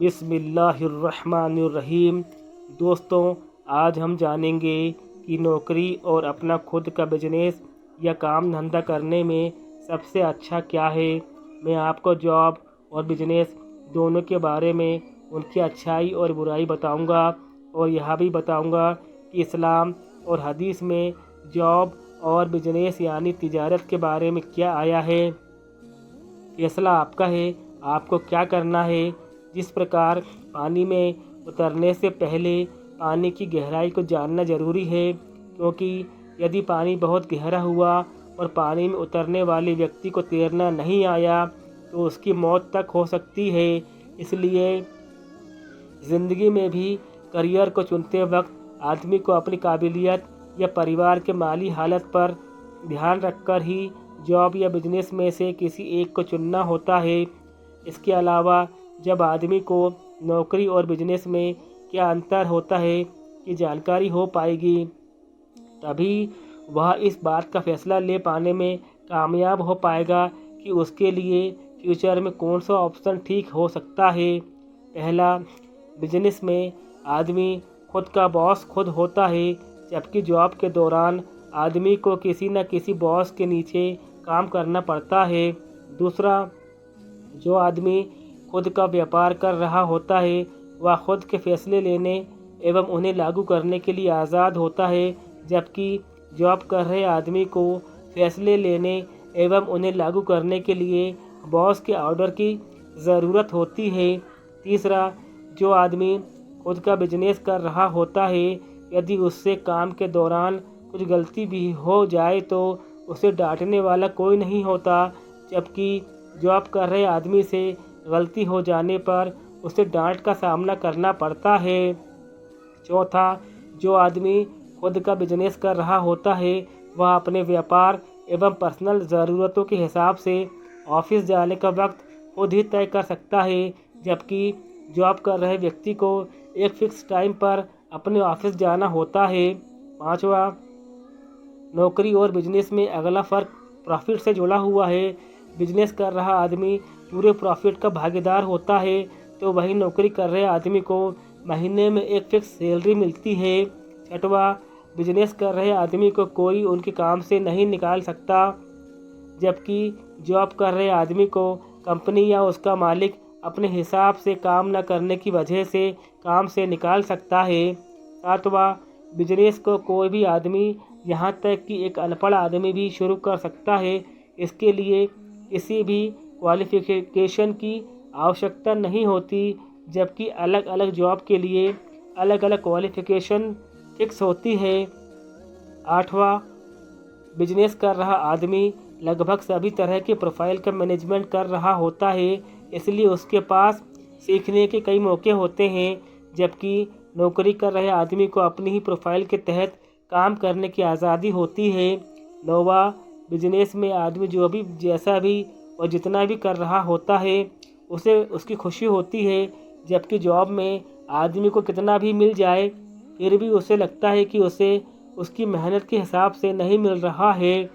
बिस्मिल्लाहिर्रहमानिर्रहीम। दोस्तों, आज हम जानेंगे कि नौकरी और अपना खुद का बिजनेस या काम धंधा करने में सबसे अच्छा क्या है। मैं आपको जॉब और बिजनेस दोनों के बारे में उनकी अच्छाई और बुराई बताऊंगा और यह भी बताऊंगा कि इस्लाम और हदीस में जॉब और बिजनेस यानी तिजारत के बारे में क्या आया है। फैसला आपका है, आपको क्या करना है। जिस प्रकार पानी में उतरने से पहले पानी की गहराई को जानना ज़रूरी है, क्योंकि यदि पानी बहुत गहरा हुआ और पानी में उतरने वाले व्यक्ति को तैरना नहीं आया तो उसकी मौत तक हो सकती है। इसलिए ज़िंदगी में भी करियर को चुनते वक्त आदमी को अपनी काबिलियत या परिवार के माली हालत पर ध्यान रखकर ही जॉब या बिजनेस में से किसी एक को चुनना होता है। इसके अलावा जब आदमी को नौकरी और बिजनेस में क्या अंतर होता है की जानकारी हो पाएगी, तभी वह इस बात का फैसला ले पाने में कामयाब हो पाएगा कि उसके लिए फ्यूचर में कौन सा ऑप्शन ठीक हो सकता है। पहला, बिजनेस में आदमी खुद का बॉस खुद होता है, जबकि जॉब के दौरान आदमी को किसी न किसी बॉस के नीचे काम करना पड़ता है। दूसरा, जो आदमी खुद का व्यापार कर रहा होता है वह खुद के फैसले लेने एवं उन्हें लागू करने के लिए आज़ाद होता है, जबकि जॉब कर रहे आदमी को फैसले लेने एवं उन्हें लागू करने के लिए बॉस के ऑर्डर की ज़रूरत होती है। तीसरा, जो आदमी खुद का बिजनेस कर रहा होता है, यदि उससे काम के दौरान कुछ गलती भी हो जाए तो उसे डांटने वाला कोई नहीं होता, जबकि जॉब कर रहे आदमी से गलती हो जाने पर उसे डांट का सामना करना पड़ता है। चौथा, जो आदमी खुद का बिजनेस कर रहा होता है वह अपने व्यापार एवं पर्सनल ज़रूरतों के हिसाब से ऑफिस जाने का वक्त खुद ही तय कर सकता है, जबकि जॉब कर रहे व्यक्ति को एक फिक्स टाइम पर अपने ऑफिस जाना होता है। पांचवा, नौकरी और बिजनेस में अगला फ़र्क प्रॉफिट से जुड़ा हुआ है। बिजनेस कर रहा आदमी पूरे प्रॉफिट का भागीदार होता है, तो वही नौकरी कर रहे आदमी को महीने में एक फिक्स सैलरी मिलती है। छठवा, बिजनेस कर रहे आदमी को कोई उनके काम से नहीं निकाल सकता, जबकि जॉब कर रहे आदमी को कंपनी या उसका मालिक अपने हिसाब से काम न करने की वजह से काम से निकाल सकता है। सातवां, बिजनेस को कोई भी आदमी, यहाँ तक कि एक अनपढ़ आदमी भी शुरू कर सकता है। इसके लिए किसी भी क्वालिफ़िकेशन की आवश्यकता नहीं होती, जबकि अलग अलग जॉब के लिए अलग अलग क्वालिफ़िकेशन फिक्स होती है। आठवां, बिजनेस कर रहा आदमी लगभग सभी तरह के प्रोफाइल का मैनेजमेंट कर रहा होता है, इसलिए उसके पास सीखने के कई मौके होते हैं, जबकि नौकरी कर रहे आदमी को अपनी ही प्रोफाइल के तहत काम करने की आज़ादी होती है। नौवां, बिजनेस में आदमी जो भी जैसा भी और जितना भी कर रहा होता है उसे उसकी खुशी होती है, जबकि जॉब में आदमी को कितना भी मिल जाए फिर भी उसे लगता है कि उसे उसकी मेहनत के हिसाब से नहीं मिल रहा है।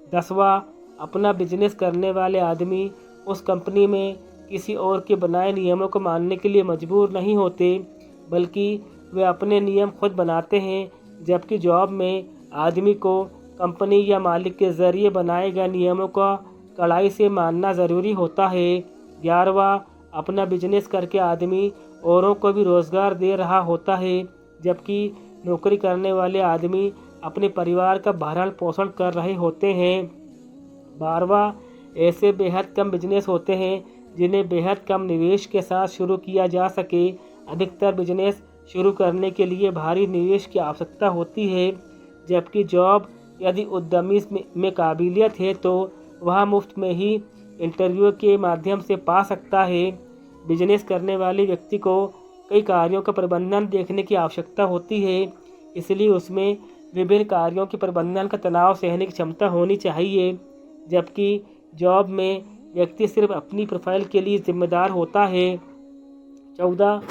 10वां, अपना बिजनेस करने वाले आदमी उस कंपनी में किसी और के बनाए नियमों को मानने के लिए मजबूर नहीं होते, बल्कि वे अपने नियम खुद बनाते हैं, जबकि जॉब में आदमी को कंपनी या मालिक के ज़रिए बनाए गए नियमों का कड़ाई से मानना ज़रूरी होता है। 11वां, अपना बिजनेस करके आदमी औरों को भी रोज़गार दे रहा होता है, जबकि नौकरी करने वाले आदमी अपने परिवार का भरण पोषण कर रहे होते हैं। 12वां, ऐसे बेहद कम बिजनेस होते हैं जिन्हें बेहद कम निवेश के साथ शुरू किया जा सके। अधिकतर बिजनेस शुरू करने के लिए भारी निवेश की आवश्यकता होती है, जबकि जॉब यदि उद्यमी में काबिलियत है तो वह मुफ्त में ही इंटरव्यू के माध्यम से पा सकता है। बिजनेस करने वाले व्यक्ति को कई कार्यों का प्रबंधन देखने की आवश्यकता होती है, इसलिए उसमें विभिन्न कार्यों के प्रबंधन का तनाव सहने की क्षमता होनी चाहिए, जबकि जॉब में व्यक्ति सिर्फ अपनी प्रोफाइल के लिए जिम्मेदार होता है। 14,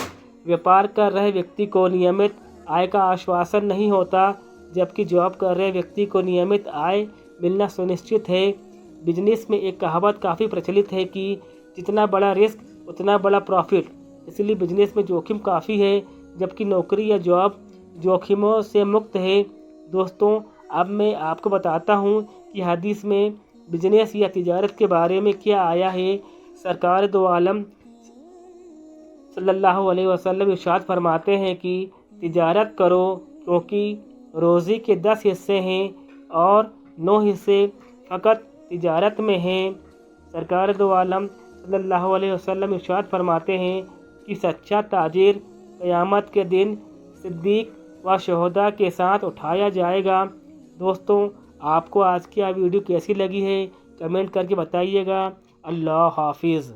व्यापार कर रहे व्यक्ति को नियमित आय का आश्वासन नहीं होता, जबकि जॉब कर रहे व्यक्ति को नियमित आय मिलना सुनिश्चित है। बिजनेस में एक कहावत काफ़ी प्रचलित है कि जितना बड़ा रिस्क उतना बड़ा प्रॉफिट। इसलिए बिजनेस में जोखिम काफ़ी है, जबकि नौकरी या जॉब जोखिमों से मुक्त है। दोस्तों, अब मैं आपको बताता हूँ कि हदीस में बिजनेस या तिजारत के बारे में क्या आया है। सरकार दो आलम सल्लल्लाहु अलैहि वसल्लम इरशाद फरमाते हैं कि तिजारत करो, क्योंकि रोज़ी के 10 हिस्से हैं और 9 हिस्से फ़कत तिजारत में हैं। सरकार दो आलम सल्लल्लाहु अलैहि वसल्लम इरशाद फरमाते हैं कि सच्चा ताजिर क़यामत के दिन सिद्दीक व शहदा के साथ उठाया जाएगा। दोस्तों, आपको आज की वीडियो कैसी लगी है कमेंट करके बताइएगा। अल्लाह हाफिज़।